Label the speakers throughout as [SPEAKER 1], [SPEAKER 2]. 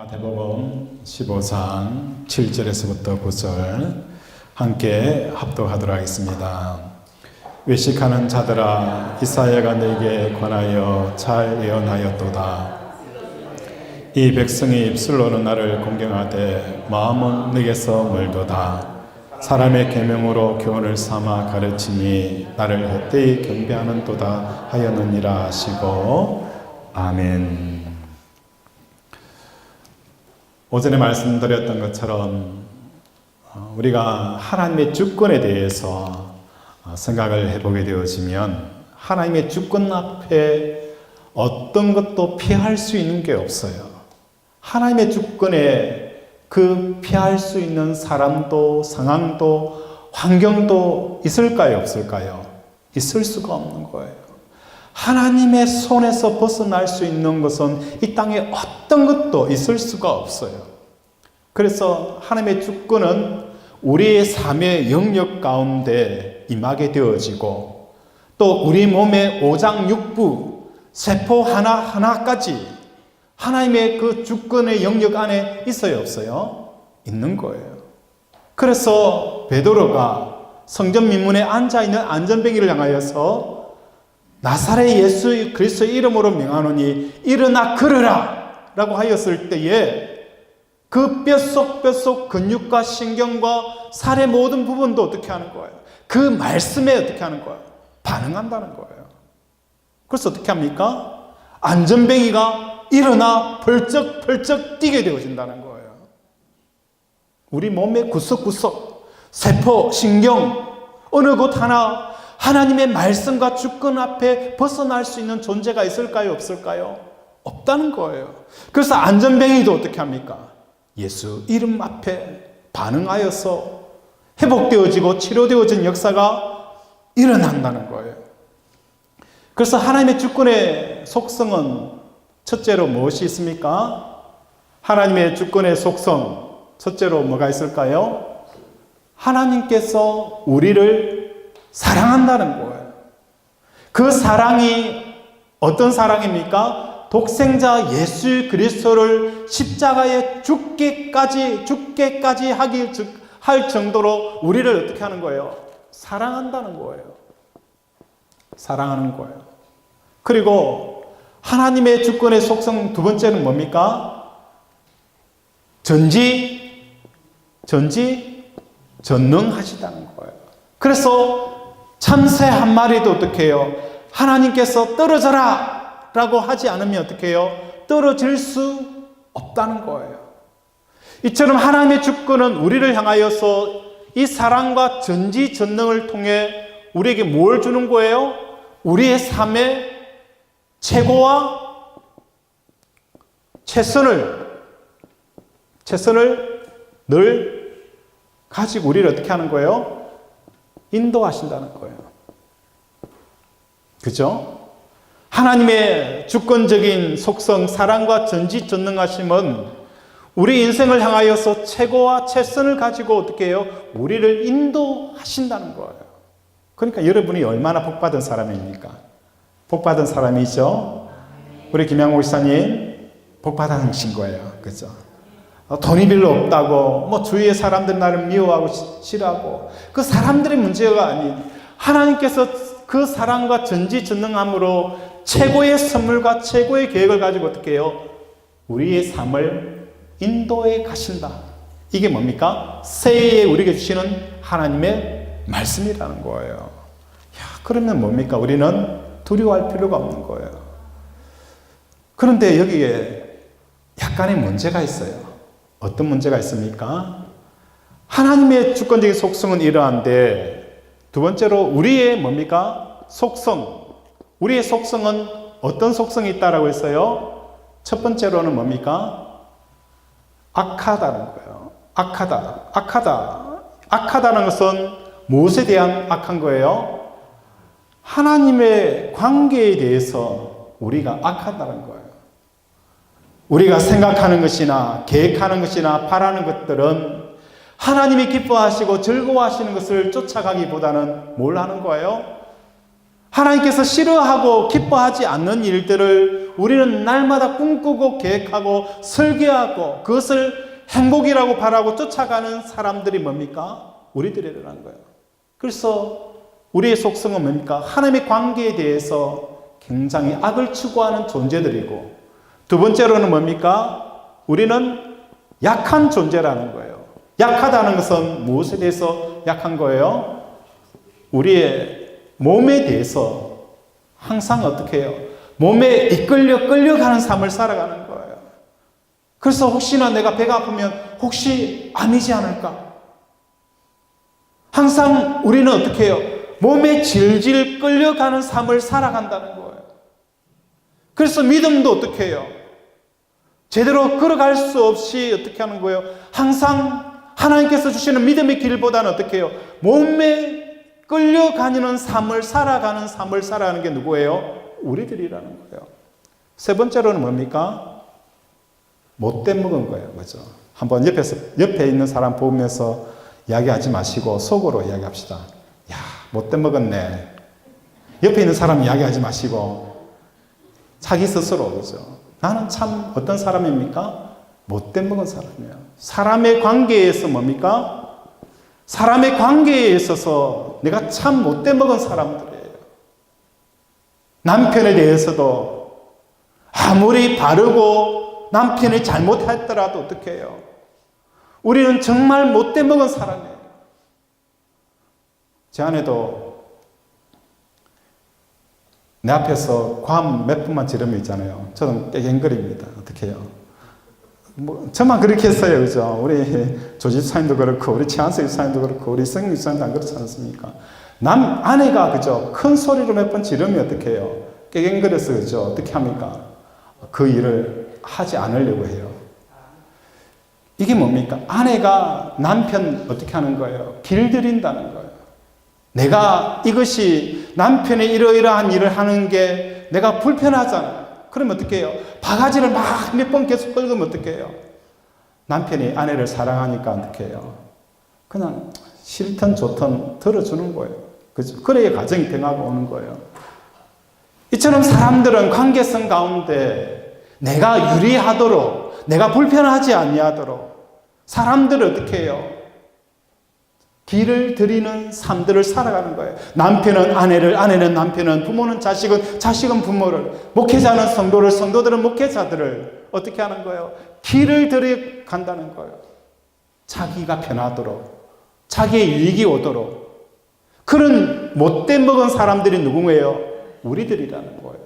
[SPEAKER 1] 마태복음 15장 7절에서부터 9절 함께 합독하도록 하겠습니다. 외식하는 자들아, 이사야가 네게 관하여 잘 예언하였도다. 이 백성이 입술로는 나를 공경하되 마음은 네게서 멀도다. 사람의 계명으로 교훈을 삼아 가르치니 나를 헛되이 경배하는도다 하였느니라 하시고 아멘. 오전에 말씀드렸던 것처럼 우리가 하나님의 주권에 대해서 생각을 해보게 되어지면 하나님의 주권 앞에 어떤 것도 피할 수 있는 게 없어요. 하나님의 주권에 그 피할 수 있는 사람도 상황도 환경도 있을까요? 없을까요? 있을 수가 없는 거예요. 하나님의 손에서 벗어날 수 있는 것은 이 땅에 어떤 것도 있을 수가 없어요. 그래서 하나님의 주권은 우리의 삶의 영역 가운데 임하게 되어지고 또 우리 몸의 오장육부, 세포 하나하나까지 하나님의 그 주권의 영역 안에 있어요, 없어요? 있는 거예요. 그래서 베드로가 성전 민문에 앉아있는 안전뱅이를 향하여서 나사렛 예수 그리스도의 이름으로 명하노니 일어나 걸으라 라고 하였을 때에 그 뼛속 근육과 신경과 살의 모든 부분도 어떻게 하는 거예요? 그 말씀에 어떻게 하는 거예요? 반응한다는 거예요. 그래서 어떻게 합니까? 안전뱅이가 일어나 펄쩍펄쩍 뛰게 되어진다는 거예요. 우리 몸의 구석구석, 세포, 신경, 어느 곳 하나 하나님의 말씀과 주권 앞에 벗어날 수 있는 존재가 있을까요? 없을까요? 없다는 거예요. 그래서 안전뱅이도 어떻게 합니까? 예수 이름 앞에 반응하여서 회복되어지고 치료되어진 역사가 일어난다는 거예요. 그래서 하나님의 주권의 속성은 첫째로 무엇이 있습니까? 하나님의 주권의 속성 첫째로 뭐가 있을까요? 하나님께서 우리를 사랑한다는 거예요. 그 사랑이 어떤 사랑입니까? 독생자 예수 그리스도를 십자가에 죽게까지 할 정도로 우리를 어떻게 하는 거예요? 사랑한다는 거예요. 사랑하는 거예요. 그리고 하나님의 주권의 속성 두 번째는 뭡니까? 전능하시다는 거예요. 그래서 참새 한 마리도 어떻게 해요? 하나님께서 떨어져라 라고 하지 않으면 어떻게 해요? 떨어질 수 없다는 거예요. 이처럼 하나님의 주권은 우리를 향하여서 이 사랑과 전지전능을 통해 우리에게 뭘 주는 거예요? 우리의 삶의 최고와 최선을 늘 가지고 우리를 어떻게 하는 거예요? 인도하신다는 거예요. 그죠? 하나님의 주권적인 속성, 사랑과 전지전능하심은 우리 인생을 향하여서 최고와 최선을 가지고 어떻게 해요? 우리를 인도하신다는 거예요. 그러니까 여러분이 얼마나 복받은 사람입니까? 복받은 사람이죠? 우리 김양호 목사님 복받으신 거예요. 그죠? 돈이 별로 없다고, 주위의 사람들 나를 미워하고 싫어하고, 그 사람들의 문제가 아닌 하나님께서 그 사랑과 전지전능함으로 최고의 선물과 최고의 계획을 가지고 어떻게 해요? 우리의 삶을 인도해 가신다. 이게 뭡니까? 새해에 우리에게 주시는 하나님의 말씀이라는 거예요. 그러면 뭡니까? 우리는 두려워할 필요가 없는 거예요. 그런데 여기에 약간의 문제가 있어요. 어떤 문제가 있습니까? 하나님의 주권적인 속성은 이러한데 두 번째로 우리의 뭡니까? 속성. 우리의 속성은 어떤 속성이 있다라고 했어요? 첫 번째로는 뭡니까? 악하다는 거예요. 악하다는 것은 무엇에 대한 악한 거예요? 하나님의 관계에 대해서 우리가 악하다는 거예요. 우리가 생각하는 것이나 계획하는 것이나 바라는 것들은 하나님이 기뻐하시고 즐거워하시는 것을 쫓아가기보다는 뭘 하는 거예요? 하나님께서 싫어하고 기뻐하지 않는 일들을 우리는 날마다 꿈꾸고 계획하고 설계하고 그것을 행복이라고 바라고 쫓아가는 사람들이 뭡니까? 우리들이라는 거예요. 그래서 우리의 속성은 뭡니까? 하나님의 관계에 대해서 굉장히 악을 추구하는 존재들이고, 두 번째로는 뭡니까? 우리는 약한 존재라는 거예요. 약하다는 것은 무엇에 대해서 약한 거예요? 우리의 몸에 대해서 항상 어떻게 해요? 몸에 끌려가는 삶을 살아가는 거예요. 그래서 혹시나 내가 배가 아프면 혹시 암이지 않을까? 항상 우리는 어떻게 해요? 몸에 질질 끌려가는 삶을 살아간다는 거예요. 그래서 믿음도 어떻게 해요? 제대로 걸어갈 수 없이 어떻게 하는 거예요? 항상 하나님께서 주시는 믿음의 길보다는 어떻게 해요? 몸에 끌려가는 삶을 살아가는 게 누구예요? 우리들이라는 거예요. 세 번째로는 뭡니까? 못된 먹은 거예요. 그죠? 한번 옆에 있는 사람 보면서 이야기하지 마시고 속으로 이야기합시다. 야, 못된 먹었네. 옆에 있는 사람 이야기하지 마시고 자기 스스로, 그죠? 나는 참 어떤 사람입니까? 못된 먹은 사람이에요. 사람의 관계에서 뭡니까? 사람의 관계에 있어서 내가 참 못된 먹은 사람들이에요. 남편에 대해서도 아무리 바르고 남편이 잘못했더라도 어떻게 해요? 우리는 정말 못된 먹은 사람이에요. 제 아내도 내 앞에서 관 몇 분만 지르면 있잖아요. 저는 깨갱거립니다. 어떻게 해요? 저만 그렇게 했어요. 그죠? 우리 조집사님도 그렇고, 우리 최한석 집사님도 그렇고, 우리 성님 집사님도 안 그렇지 않습니까? 아내가, 그죠? 큰 소리로 몇 번 지르면 어떻게 해요? 깨갱거려서, 그죠? 어떻게 합니까? 그 일을 하지 않으려고 해요. 이게 뭡니까? 아내가 남편 어떻게 하는 거예요? 길들인다는 거예요. 내가 이것이 남편이 이러이러한 일을 하는 게 내가 불편하잖아요. 그러면 어떻게 해요? 바가지를 막 몇 번 계속 긁으면 어떻게 해요? 남편이 아내를 사랑하니까 어떻게 해요? 그냥 싫든 좋든 들어주는 거예요. 그죠? 그래야 가정이 평화가 오는 거예요. 이처럼 사람들은 관계성 가운데 내가 유리하도록, 내가 불편하지 아니하도록 사람들을 어떻게 해요? 길을 들이는 삶들을 살아가는 거예요. 남편은 아내를, 아내는 남편은, 부모는 자식은, 자식은 부모를, 목회자는 성도를, 성도들은 목회자들을 어떻게 하는 거예요? 길을 들여간다는 거예요. 자기가 편하도록, 자기의 유익이 오도록. 그런 못된 먹은 사람들이 누구예요? 우리들이라는 거예요.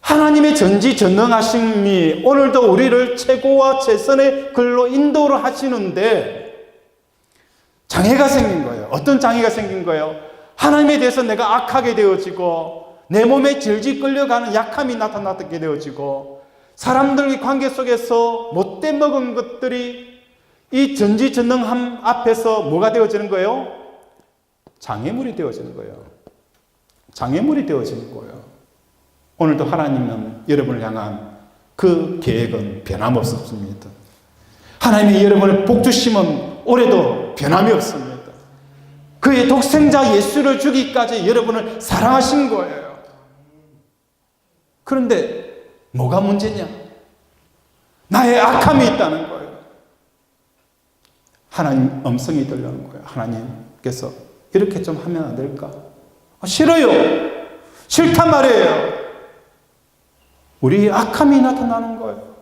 [SPEAKER 1] 하나님의 전지전능하심이 오늘도 우리를 최고와 최선의 길로 인도를 하시는데 장애가 생긴 거예요. 어떤 장애가 생긴 거예요? 하나님에 대해서 내가 악하게 되어지고 내 몸에 질질 끌려가는 약함이 나타나게 되어지고 사람들의 관계 속에서 못돼 먹은 것들이 이 전지전능함 앞에서 뭐가 되어지는 거예요? 장애물이 되어지는 거예요. 장애물이 되어지는 거예요. 오늘도 하나님은 여러분을 향한 그 계획은 변함없습니다. 하나님의 여러분의 복주심은 올해도 변함이 없습니다. 그의 독생자 예수를 주기까지 여러분을 사랑하신 거예요. 그런데 뭐가 문제냐? 나의 악함이 있다는 거예요. 하나님 음성이 들려오는 거예요. 하나님께서 이렇게 좀 하면 안 될까? 싫어요. 싫단 말이에요. 우리의 악함이 나타나는 거예요.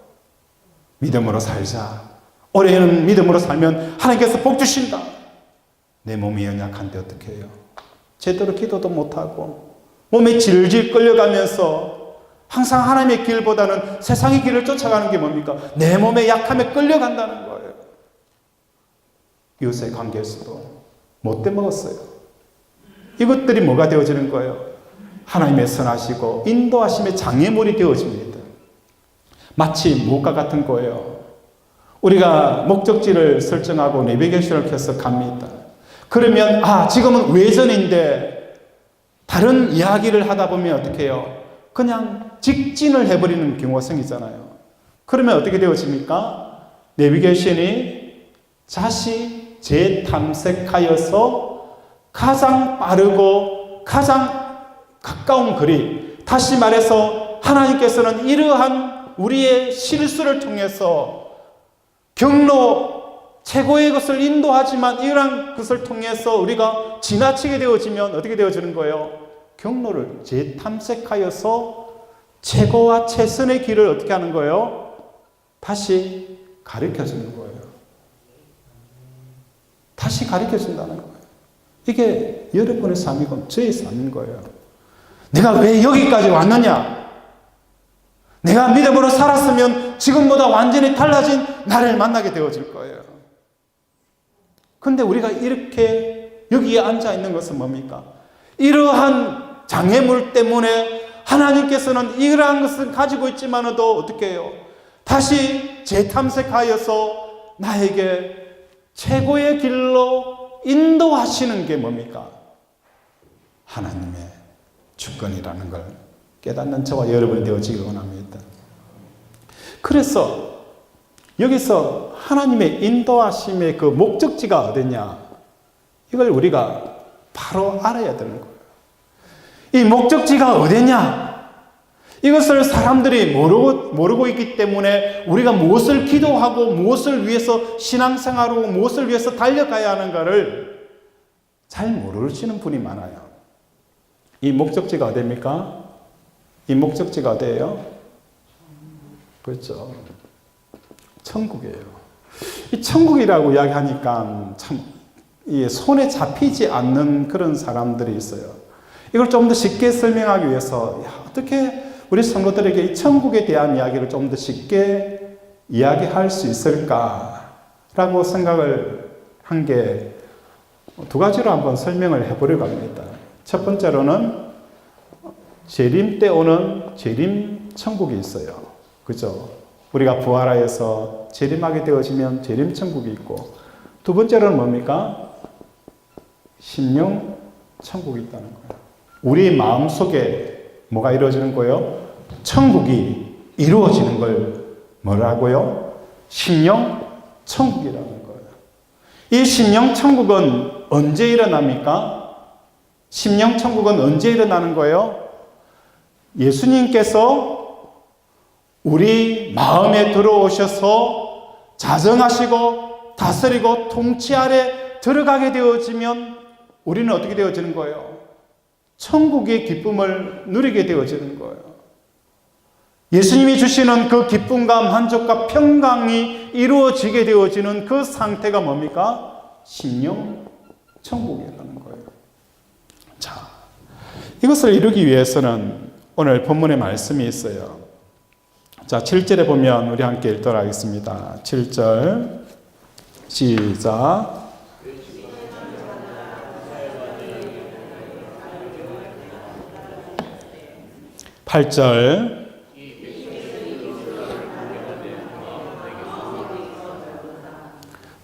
[SPEAKER 1] 믿음으로 살자. 올해는 믿음으로 살면 하나님께서 복 주신다. 내 몸이 연약한데 어떻게 해요? 제대로 기도도 못하고 몸에 질질 끌려가면서 항상 하나님의 길보다는 세상의 길을 쫓아가는 게 뭡니까? 내 몸의 약함에 끌려간다는 거예요. 이웃의 관계에서도 못돼 먹었어요. 이것들이 뭐가 되어지는 거예요? 하나님의 선하시고 인도하심의 장애물이 되어집니다. 마치 무엇과 같은 거예요. 우리가 목적지를 설정하고 내비게이션을 켜서 갑니다. 그러면 지금은 외전인데 다른 이야기를 하다 보면 어떻게 해요? 그냥 직진을 해버리는 경우가 생기잖아요. 그러면 어떻게 되어집니까? 내비게이션이 자시 재탐색하여서 가장 빠르고 가장 가까운 거리, 다시 말해서 하나님께서는 이러한 우리의 실수를 통해서 경로 최고의 것을 인도하지만 이러한 것을 통해서 우리가 지나치게 되어지면 어떻게 되어지는 거예요? 경로를 재탐색하여서 최고와 최선의 길을 어떻게 하는 거예요? 다시 가르쳐주는 거예요. 다시 가르쳐준다는 거예요. 이게 여러분의 삶이고 저의 삶인 거예요. 내가 왜 여기까지 왔느냐? 내가 믿음으로 살았으면 지금보다 완전히 달라진 나를 만나게 되어질 거예요. 근데 우리가 이렇게 여기에 앉아 있는 것은 뭡니까? 이러한 장애물 때문에 하나님께서는 이러한 것을 가지고 있지만도 어떻게 해요? 다시 재탐색하여서 나에게 최고의 길로 인도하시는 게 뭡니까? 하나님의 주권이라는 걸 깨닫는 저와 여러분이 되어지기 원합니다. 그래서 여기서 하나님의 인도하심의 그 목적지가 어디냐? 이걸 우리가 바로 알아야 되는 거예요. 이 목적지가 어디냐? 이것을 사람들이 모르고 있기 때문에 우리가 무엇을 기도하고 무엇을 위해서 신앙생활하고 무엇을 위해서 달려가야 하는가를 잘 모르시는 분이 많아요. 이 목적지가 어디입니까? 이 목적지가 어디예요? 그렇죠. 천국이에요. 이 천국이라고 이야기하니까 참 손에 잡히지 않는 그런 사람들이 있어요. 이걸 좀 더 쉽게 설명하기 위해서 어떻게 우리 성도들에게 이 천국에 대한 이야기를 좀 더 쉽게 이야기할 수 있을까라고 생각을 한 게 두 가지로 한번 설명을 해보려고 합니다. 첫 번째로는 재림 때 오는 재림 천국이 있어요. 그죠? 우리가 부활하여서 재림하게 되어지면 재림 천국이 있고, 두 번째로는 뭡니까? 심령 천국이 있다는 거예요. 우리 마음속에 뭐가 이루어지는 거예요? 천국이 이루어지는 걸 뭐라고요? 심령 천국이라는 거예요. 이 심령 천국은 언제 일어납니까? 심령 천국은 언제 일어나는 거예요? 예수님께서 우리 마음에 들어오셔서 자정하시고 다스리고 통치 아래 들어가게 되어지면 우리는 어떻게 되어지는 거예요? 천국의 기쁨을 누리게 되어지는 거예요. 예수님이 주시는 그 기쁨과 만족과 평강이 이루어지게 되어지는 그 상태가 뭡니까? 심령 천국이라는 거예요. 자, 이것을 이루기 위해서는 오늘 본문에 말씀이 있어요. 자, 7절에 보면 우리 함께 읽도록 하겠습니다. 7절 시작. 8절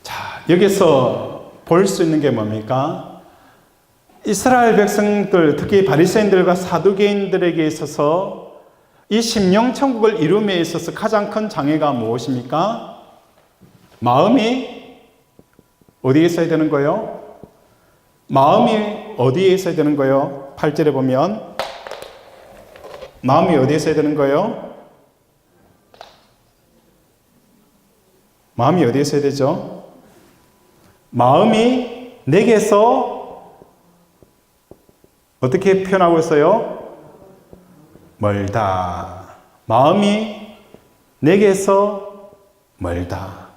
[SPEAKER 1] 자, 여기서 볼 수 있는 게 뭡니까? 이스라엘 백성들, 특히 바리새인들과 사두개인들에게 있어서 이 심령 천국을 이룸에 있어서 가장 큰 장애가 무엇입니까? 마음이 어디에 있어야 되는 거예요? 마음이 어디에 있어야 되는 거예요? 8절에 보면 마음이 어디에 있어야 되는 거예요? 마음이 어디에 있어야 되죠? 마음이 내게서 어떻게 표현하고 있어요? 멀다. 마음이 내게서 멀다.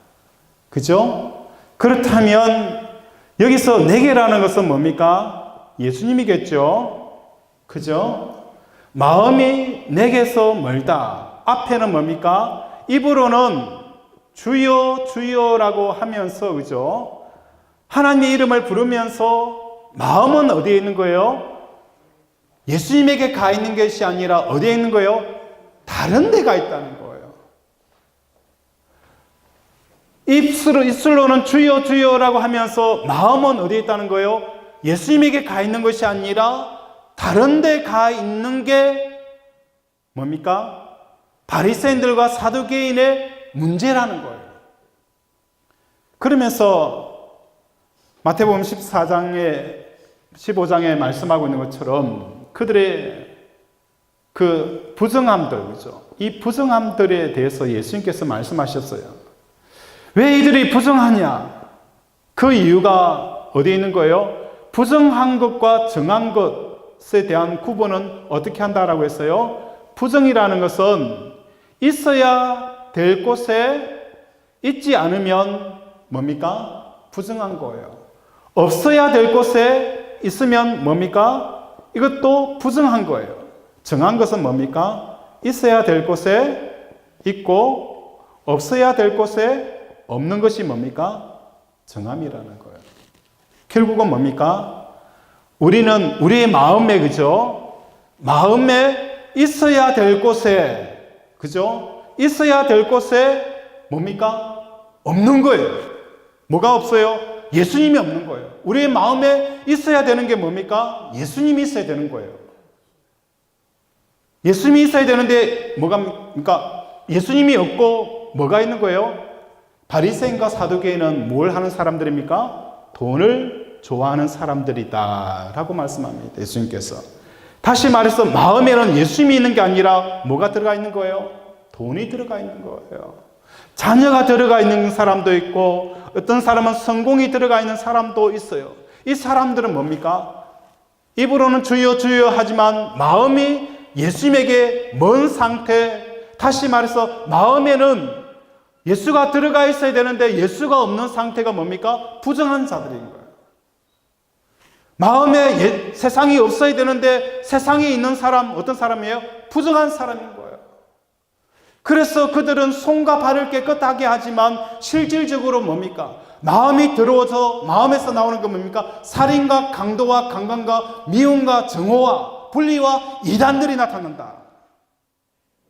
[SPEAKER 1] 그죠? 그렇다면 여기서 내게라는 것은 뭡니까? 예수님이겠죠? 그죠? 마음이 내게서 멀다. 앞에는 뭡니까? 입으로는 주여 주여라고 하면서, 그죠? 하나님의 이름을 부르면서 마음은 어디에 있는 거예요? 예수님에게 가 있는 것이 아니라 어디에 있는 거예요? 다른 데 가 있다는 거예요. 입술로는 주여 주여라고 하면서 마음은 어디에 있다는 거예요? 예수님에게 가 있는 것이 아니라 다른 데 가 있는 게 뭡니까? 바리새인들과 사두개인의 문제라는 거예요. 그러면서 마태복음 14장에 15장에 말씀하고 있는 것처럼 그들의 그 부정함들, 그죠? 이 부정함들에 대해서 예수님께서 말씀하셨어요. 왜 이들이 부정하냐? 그 이유가 어디에 있는 거예요? 부정한 것과 정한 것에 대한 구분은 어떻게 한다라고 했어요? 부정이라는 것은 있어야 될 곳에 있지 않으면 뭡니까? 부정한 거예요. 없어야 될 곳에 있으면 뭡니까? 이것도 부정한 거예요. 정한 것은 뭡니까? 있어야 될 곳에 있고 없어야 될 곳에 없는 것이 뭡니까? 정함이라는 거예요. 결국은 뭡니까? 우리는 우리의 마음에, 그죠? 마음에 있어야 될 곳에, 그죠? 있어야 될 곳에 뭡니까? 없는 거예요. 뭐가 없어요? 예수님이 없는 거예요. 우리의 마음에 있어야 되는 게 뭡니까? 예수님이 있어야 되는 거예요. 예수님이 있어야 되는데 그러니까 예수님이 없고 뭐가 있는 거예요? 바리새인과 사두개인은 뭘 하는 사람들입니까? 돈을 좋아하는 사람들이다 라고 말씀합니다. 예수님께서. 다시 말해서 마음에는 예수님이 있는 게 아니라 뭐가 들어가 있는 거예요? 돈이 들어가 있는 거예요. 자녀가 들어가 있는 사람도 있고 어떤 사람은 성공이 들어가 있는 사람도 있어요. 이 사람들은 뭡니까? 입으로는 주여 주여 하지만 마음이 예수님에게 먼 상태, 다시 말해서 마음에는 예수가 들어가 있어야 되는데 예수가 없는 상태가 뭡니까? 부정한 자들인 거예요. 마음에 세상이 없어야 되는데 세상에 있는 사람, 어떤 사람이에요? 부정한 사람인 거예요. 그래서 그들은 손과 발을 깨끗하게 하지만 실질적으로 뭡니까? 마음이 들어와서 마음에서 나오는 건 뭡니까? 살인과 강도와 강간과 미움과 정오와 분리와 이단들이 나타난다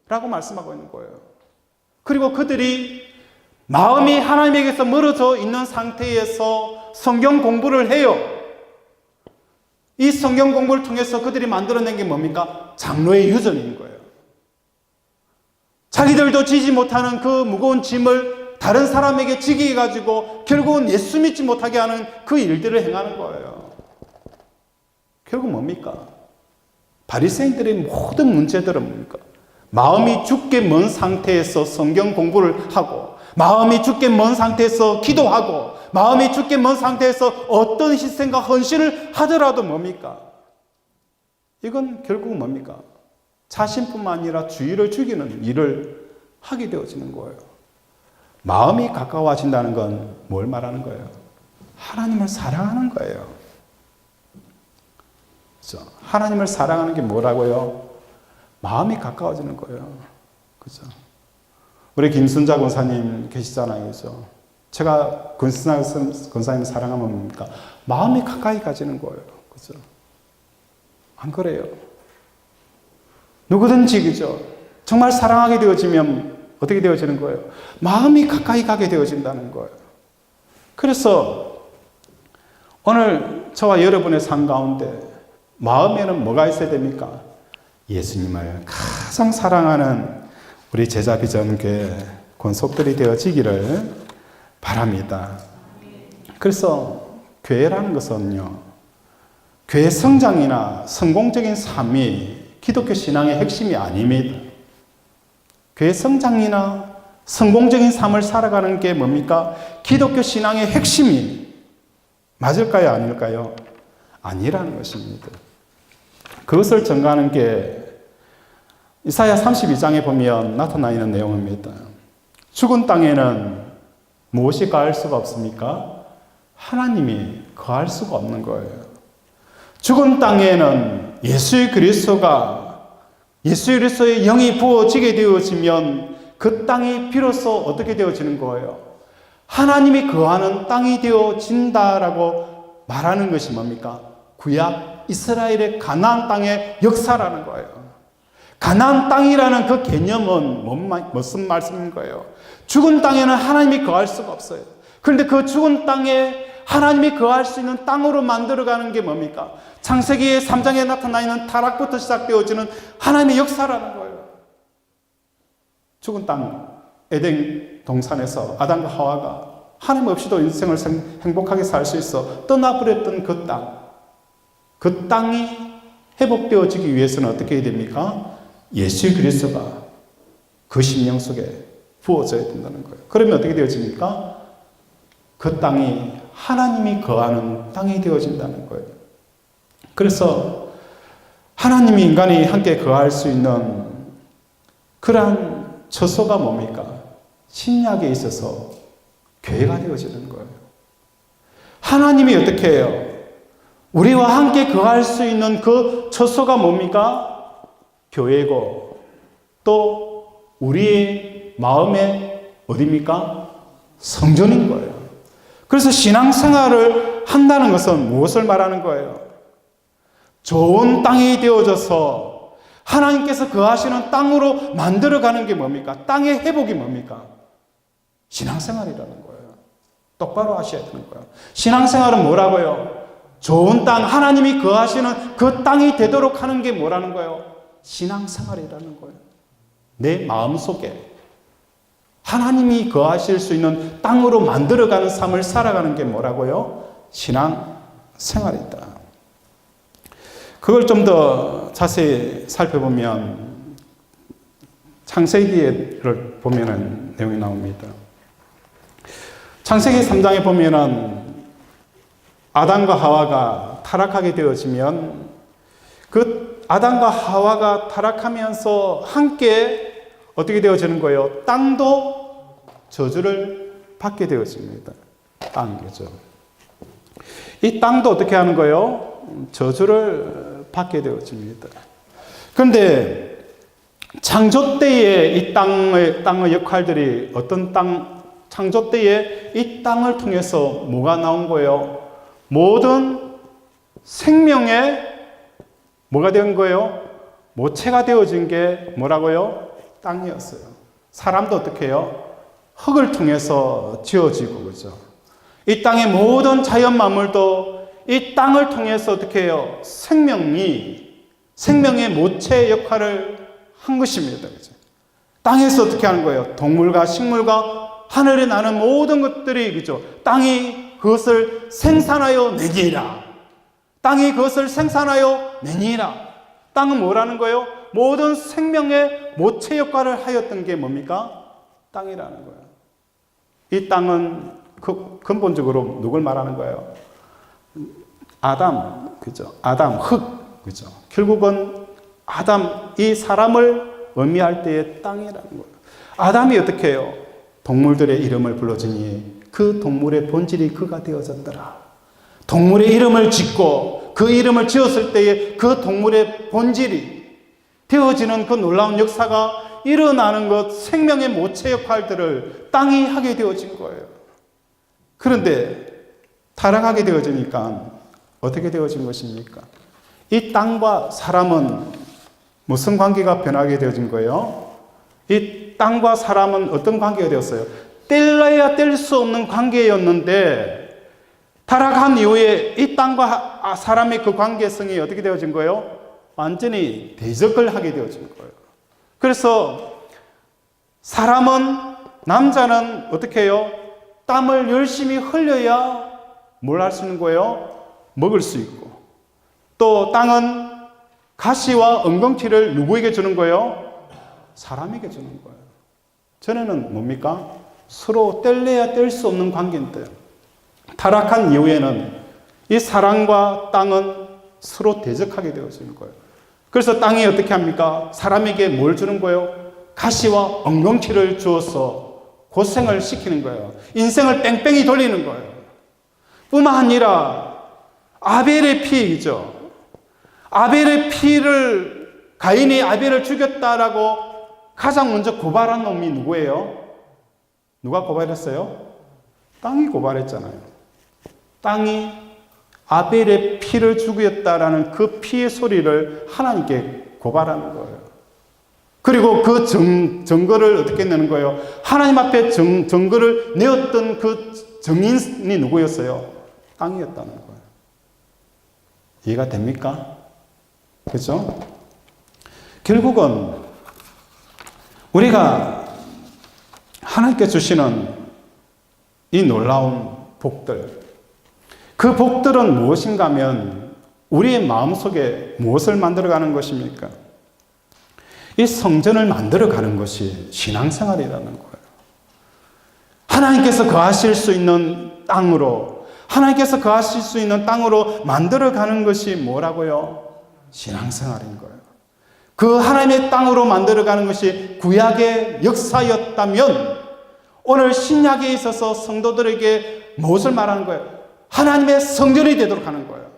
[SPEAKER 1] 라고 말씀하고 있는 거예요. 그리고 그들이 마음이 하나님에게서 멀어져 있는 상태에서 성경 공부를 해요. 이 성경 공부를 통해서 그들이 만들어낸 게 뭡니까? 장로의 유전인 거예요. 자기들도 지지 못하는 그 무거운 짐을 다른 사람에게 지게 해가지고 결국은 예수 믿지 못하게 하는 그 일들을 행하는 거예요. 결국 뭡니까? 바리새인들의 모든 문제들은 뭡니까? 마음이 죽게 먼 상태에서 성경 공부를 하고, 마음이 죽게 먼 상태에서 기도하고, 마음이 죽게 먼 상태에서 어떤 희생과 헌신을 하더라도 뭡니까? 이건 결국 뭡니까? 자신뿐만 아니라 주위를 죽이는 일을 하게 되어지는 거예요. 마음이 가까워진다는 건 뭘 말하는 거예요? 하나님을 사랑하는 거예요. 그렇죠? 하나님을 사랑하는 게 뭐라고요? 마음이 가까워지는 거예요. 그렇죠? 우리 김순자 권사님 계시잖아요. 그렇죠? 제가 권사님 사랑하면 뭡니까? 마음이 가까이 가지는 거예요. 그렇죠? 안 그래요? 누구든지, 그죠? 정말 사랑하게 되어지면 어떻게 되어지는 거예요? 마음이 가까이 가게 되어진다는 거예요. 그래서 오늘 저와 여러분의 삶 가운데 마음에는 뭐가 있어야 됩니까? 예수님을 가장 사랑하는 우리 제자 비전교회 권속들이 되어지기를 바랍니다. 그래서 교회라는 것은요, 교회 성장이나 성공적인 삶이 기독교 신앙의 핵심이 아닙니다. 교회 성장이나 성공적인 삶을 살아가는 게 뭡니까? 기독교 신앙의 핵심이 맞을까요? 아닐까요? 아니라는 것입니다. 그것을 증거하는 게 이사야 32장에 보면 나타나 있는 내용입니다. 죽은 땅에는 무엇이 거할 수가 없습니까? 하나님이 거할 수가 없는 거예요. 죽은 땅에는 예수 그리스도의 영이 부어지게 되어지면 그 땅이 비로소 어떻게 되어지는 거예요? 하나님이 거하는 땅이 되어진다라고 말하는 것이 뭡니까? 구약 이스라엘의 가나안 땅의 역사라는 거예요. 가나안 땅이라는 그 개념은 무슨 말씀인 거예요? 죽은 땅에는 하나님이 거할 수가 없어요. 그런데 그 죽은 땅에 하나님이 거할 수 있는 땅으로 만들어가는 게 뭡니까? 창세기 3장에 나타나 있는 타락부터 시작되어지는 하나님의 역사라는 거예요. 죽은 땅, 에덴 동산에서 아담과 하와가 하나님 없이도 인생을 행복하게 살 수 있어 떠나버렸던 그 땅, 그 땅이 회복되어지기 위해서는 어떻게 해야 됩니까? 예수 그리스도가 그 심령 속에 부어져야 된다는 거예요. 그러면 어떻게 되어집니까? 그 땅이 하나님이 거하는 땅이 되어진다는 거예요. 그래서 하나님이 인간이 함께 거할 수 있는 그러한 처소가 뭡니까? 신약에 있어서 교회가 되어지는 거예요. 하나님이 어떻게 해요? 우리와 함께 거할 수 있는 그 처소가 뭡니까? 교회고 또 우리의 마음의 어디입니까? 성전인 거예요. 그래서 신앙생활을 한다는 것은 무엇을 말하는 거예요? 좋은 땅이 되어져서 하나님께서 거하시는 땅으로 만들어가는 게 뭡니까? 땅의 회복이 뭡니까? 신앙생활이라는 거예요. 똑바로 하셔야 되는 거예요. 신앙생활은 뭐라고요? 좋은 땅, 하나님이 거하시는 그 땅이 되도록 하는 게 뭐라는 거예요? 신앙생활이라는 거예요. 내 마음속에 하나님이 거하실 수 있는 땅으로 만들어가는 삶을 살아가는 게 뭐라고요? 신앙생활이다. 그걸 좀 더 자세히 살펴보면 창세기를 보면은 내용이 나옵니다. 창세기 3장에 보면은 아담과 하와가 타락하게 되어지면 그 아담과 하와가 타락하면서 함께 어떻게 되어지는 거예요? 땅도 저주를 받게 되어집니다. 땅이죠. 이 땅도 어떻게 하는 거예요? 저주를 받게 되어집니다. 그런데 창조 때에 이 땅의 역할들이 어떤 창조 때에 이 땅을 통해서 뭐가 나온 거예요? 모든 생명의 뭐가 된 거예요? 모체가 되어진 게 뭐라고요? 땅이었어요. 사람도 어떻게 해요? 흙을 통해서 지어지고, 그죠? 이 땅의 모든 자연 만물도 이 땅을 통해서 어떻게 해요? 생명의 모체 역할을 한 것입니다. 그죠? 땅에서 어떻게 하는 거예요? 동물과 식물과 하늘에 나는 모든 것들이, 그죠? 땅이 그것을 생산하여 내니라. 땅이 그것을 생산하여 내니라. 땅은 뭐라는 거예요? 모든 생명의 모체 역할을 하였던 게 뭡니까? 땅이라는 거예요. 이 땅은 근본적으로 누굴 말하는 거예요? 아담, 그죠? 아담, 흙, 그죠? 결국은 아담, 이 사람을 의미할 때의 땅이라는 거예요. 아담이 어떻게 해요? 동물들의 이름을 불러주니 그 동물의 본질이 그가 되어졌더라. 동물의 이름을 짓고 그 이름을 지었을 때에 그 동물의 본질이 되어지는 그 놀라운 역사가 일어나는 것, 생명의 모체 역할들을 땅이 하게 되어진 거예요. 그런데 타락하게 되어지니까 어떻게 되어진 것입니까? 이 땅과 사람은 무슨 관계가 변하게 되어진 거예요? 이 땅과 사람은 어떤 관계가 되었어요? 뗄래야 뗄 수 없는 관계였는데 타락한 이후에 이 땅과 사람의 그 관계성이 어떻게 되어진 거예요? 완전히 대적을 하게 되어진 거예요. 그래서 남자는 어떻게 해요? 땀을 열심히 흘려야 뭘 할 수 있는 거예요? 먹을 수 있고, 또 땅은 가시와 엉겅퀴를 누구에게 주는 거예요? 사람에게 주는 거예요. 전에는 뭡니까? 서로 뗄래야 뗄 수 없는 관계인데 타락한 이후에는 이 사람과 땅은 서로 대적하게 되어지는 거예요. 그래서 땅이 어떻게 합니까? 사람에게 뭘 주는 거예요? 가시와 엉겅퀴를 주어서 고생을 시키는 거예요. 인생을 뺑뺑이 돌리는 거예요. 뿐만 아니라 아벨의 피이죠. 아벨의 피를, 가인이 아벨을 죽였다라고 가장 먼저 고발한 놈이 누구예요? 누가 고발했어요? 땅이 고발했잖아요. 땅이 아벨의 피를 죽였다라는 그 피의 소리를 하나님께 고발하는 거예요. 그리고 그 증거를 어떻게 내는 거예요? 하나님 앞에 증거를 내었던 그 증인이 누구였어요? 땅이었다는 거예요. 이해가 됩니까? 그렇죠? 결국은 우리가 하나님께 주시는 이 놀라운 복들, 그 복들은 무엇인가 하면 우리의 마음속에 무엇을 만들어가는 것입니까? 이 성전을 만들어가는 것이 신앙생활이라는 거예요. 하나님께서 거하실 수 있는 땅으로, 하나님께서 거하실 수 있는 땅으로 만들어가는 것이 뭐라고요? 신앙생활인 거예요. 그 하나님의 땅으로 만들어가는 것이 구약의 역사였다면 오늘 신약에 있어서 성도들에게 무엇을 말하는 거예요? 하나님의 성전이 되도록 하는 거예요.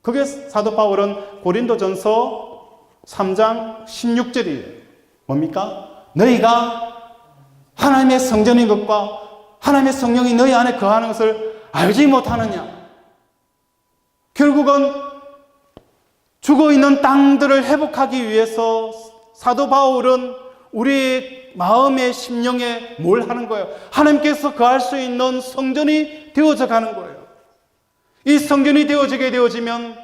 [SPEAKER 1] 그게 사도 바울은 고린도전서 3장 16절이에요. 뭡니까? 너희가 하나님의 성전인 것과 하나님의 성령이 너희 안에 거하는 것을 알지 못하느냐? 결국은 죽어있는 땅들을 회복하기 위해서 사도 바울은 우리의 마음의 심령에 뭘 하는 거예요? 하나님께서 거할 수 있는 성전이 되어져 가는 거예요. 이 성전이 되어지게 되어지면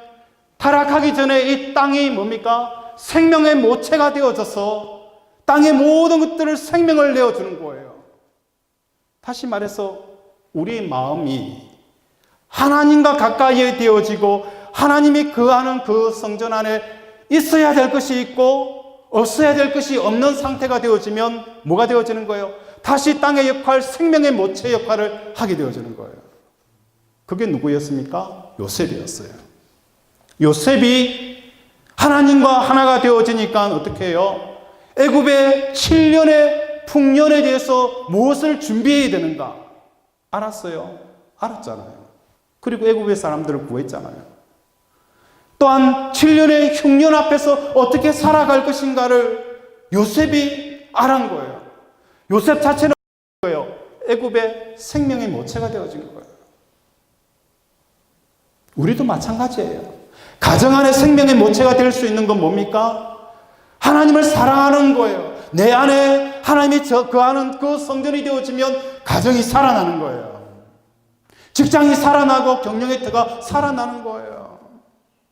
[SPEAKER 1] 타락하기 전에 이 땅이 뭡니까? 생명의 모체가 되어져서 땅의 모든 것들을 생명을 내어주는 거예요. 다시 말해서 우리 마음이 하나님과 가까이 되어지고 하나님이 거하는 그 성전 안에 있어야 될 것이 있고 없어야 될 것이 없는 상태가 되어지면 뭐가 되어지는 거예요? 다시 땅의 역할, 생명의 모체 역할을 하게 되어지는 거예요. 그게 누구였습니까? 요셉이었어요. 요셉이 하나님과 하나가 되어지니까 어떻게 해요? 애굽의 7년의 풍년에 대해서 무엇을 준비해야 되는가? 알았어요. 알았잖아요. 그리고 애굽의 사람들을 구했잖아요. 또한 7년의 흉년 앞에서 어떻게 살아갈 것인가를 요셉이 알은 거예요. 요셉 자체는 거예요. 애굽의 생명의 모체가 되어진 거예요. 우리도 마찬가지예요. 가정 안에 생명의 모체가 될 수 있는 건 뭡니까? 하나님을 사랑하는 거예요. 내 안에 하나님이 거하는 그 성전이 되어지면 가정이 살아나는 거예요. 직장이 살아나고 경영의 터가 살아나는 거예요.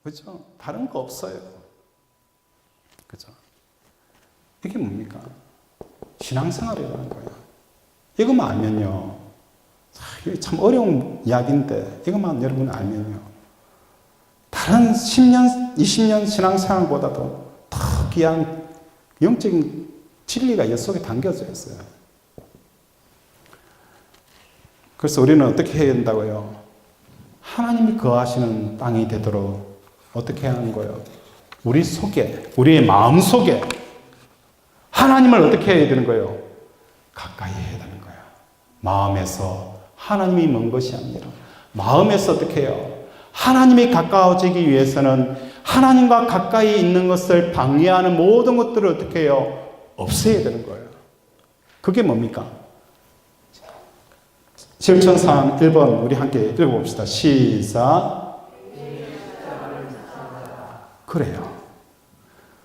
[SPEAKER 1] 그죠? 다른 거 없어요. 그죠? 이게 뭡니까? 신앙생활이라는 거예요. 이것만 알면요. 이게 참 어려운 이야기인데 이것만 여러분 알면요. 다른 10년, 20년 신앙생활보다도 더 귀한 영적인 진리가 이 속에 담겨져 있어요. 그래서 우리는 어떻게 해야 된다고요? 하나님이 거하시는 땅이 되도록 어떻게 하는 거예요? 우리 속에, 우리의 마음 속에 하나님을 어떻게 해야 되는 거예요? 가까이 해야 되는 거예요. 마음에서 하나님이 먼 것이 아니라 마음에서 어떻게 해요? 하나님이 가까워지기 위해서는 하나님과 가까이 있는 것을 방해하는 모든 것들을 어떻게 해요? 없애야 되는 거예요. 그게 뭡니까? 실천사항 1번 우리 함께 읽어봅시다. 시작. 그래요.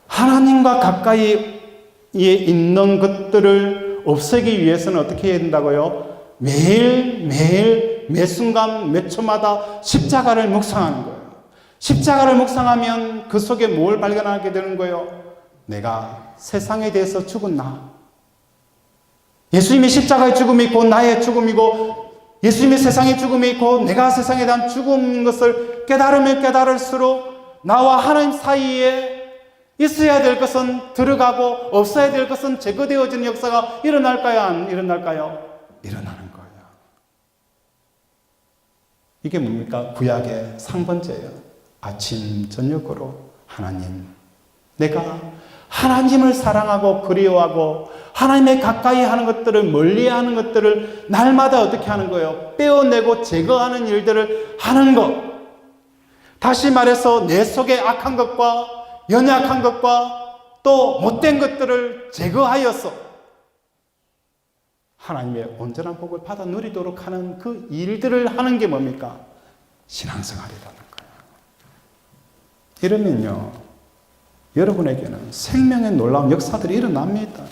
[SPEAKER 1] 하나님과 가까이에 있는 것들을 없애기 위해서는 어떻게 해야 된다고요? 매일 매 순간 몇 초마다 십자가를 묵상하는 거예요. 십자가를 묵상하면 그 속에 뭘 발견하게 되는 거예요? 내가 세상에 대해서 죽은 나. 예수님의 십자가의 죽음이 곧 나의 죽음이고 예수님의 세상의 죽음이 곧 내가 세상에 대한 죽음인 것을 깨달으면 깨달을수록 나와 하나님 사이에 있어야 될 것은 들어가고 없어야 될 것은 제거되어지는 역사가 일어날까요? 안 일어날까요? 일어나는 거예요. 이게 뭡니까? 구약의 상번제예요. 아침 저녁으로 하나님, 내가 하나님을 사랑하고 그리워하고 하나님의 가까이 하는 것들을 멀리하는 것들을 날마다 어떻게 하는 거예요? 빼어내고 제거하는 일들을 하는 것. 다시 말해서 내 속에 악한 것과 연약한 것과 또 못된 것들을 제거하여서 하나님의 온전한 복을 받아 누리도록 하는 그 일들을 하는 게 뭡니까? 신앙생활이라는 거예요. 이러면요, 여러분에게는 생명의 놀라운 역사들이 일어납니다.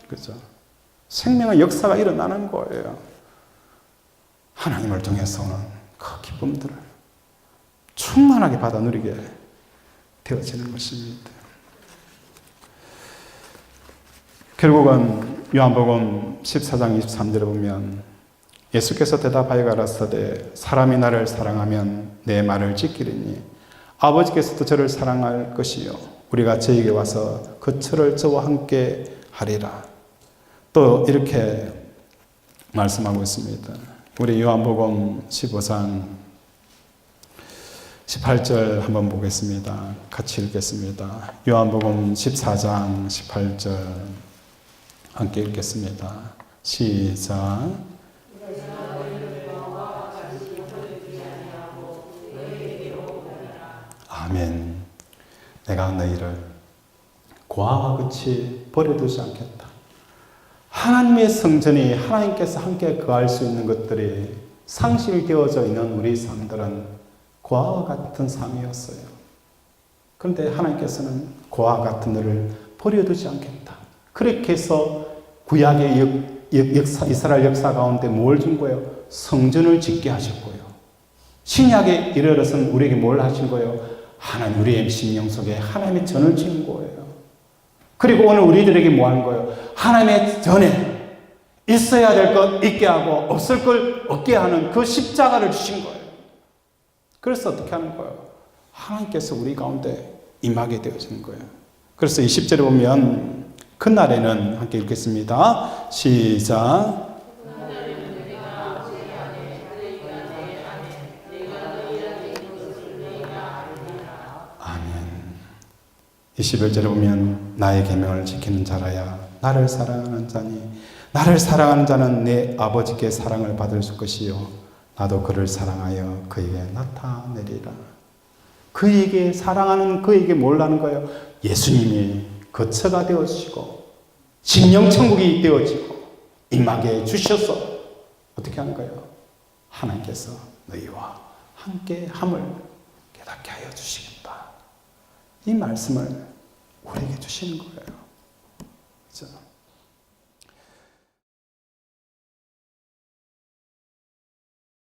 [SPEAKER 1] 그죠? 생명의 역사가 일어나는 거예요. 하나님을 통해서 오는 그 기쁨들을 충만하게 받아 누리게 되어지는 것입니다. 결국은 요한복음 14장 23절에 보면 예수께서 대답하여 가라사대 사람이 나를 사랑하면 내 말을 지키리니 아버지께서도 저를 사랑할 것이요 우리가 저에게 와서 그 철을 저와 함께 하리라. 또 이렇게 말씀하고 있습니다. 우리 요한복음 15장 18절 한번 보겠습니다. 같이 읽겠습니다. 요한복음 14장 18절 함께 읽겠습니다. 시작. 아멘. 내가 너희를 고아와 같이 버려두지 않겠다. 하나님의 성전이 하나님께서 함께 거할 수 있는 것들이 상실되어져 있는 우리 삶들은 고아와 같은 삶이었어요. 그런데 하나님께서는 고아와 같은 너를 버려두지 않겠다. 그렇게 해서 구약의 이스라엘 역사 가운데 뭘 준 거예요? 성전을 짓게 하셨고요. 신약에 이르러서는 우리에게 뭘 하신 거예요? 하나님 우리의 심령 속에 하나님의 전을 지은 거예요. 그리고 오늘 우리들에게 뭐 하는 거예요? 하나님의 전에 있어야 될 것 있게 하고 없을 걸 없게 하는 그 십자가를 주신 거예요. 그래서 어떻게 하는 거예요? 하나님께서 우리 가운데 임하게 되어지는 거예요. 그래서 20절에 보면 그날에는 함께 읽겠습니다. 시작. 21절에 보면 나의 계명을 지키는 자라야 나를 사랑하는 자니 나를 사랑하는 자는 내 아버지께 사랑을 받을 것이요 나도 그를 사랑하여 그에게 나타내리라. 그에게 사랑하는 그에게 뭘 하는 거예요? 예수님이 거처가 되어지고 심령천국이 되어지고 임하게 주셔서 어떻게 하는 거예요? 하나님께서 너희와 함께 함을 깨닫게 하여 주시겠다. 이 말씀을 우리에게 주시는 거예요. 그렇죠?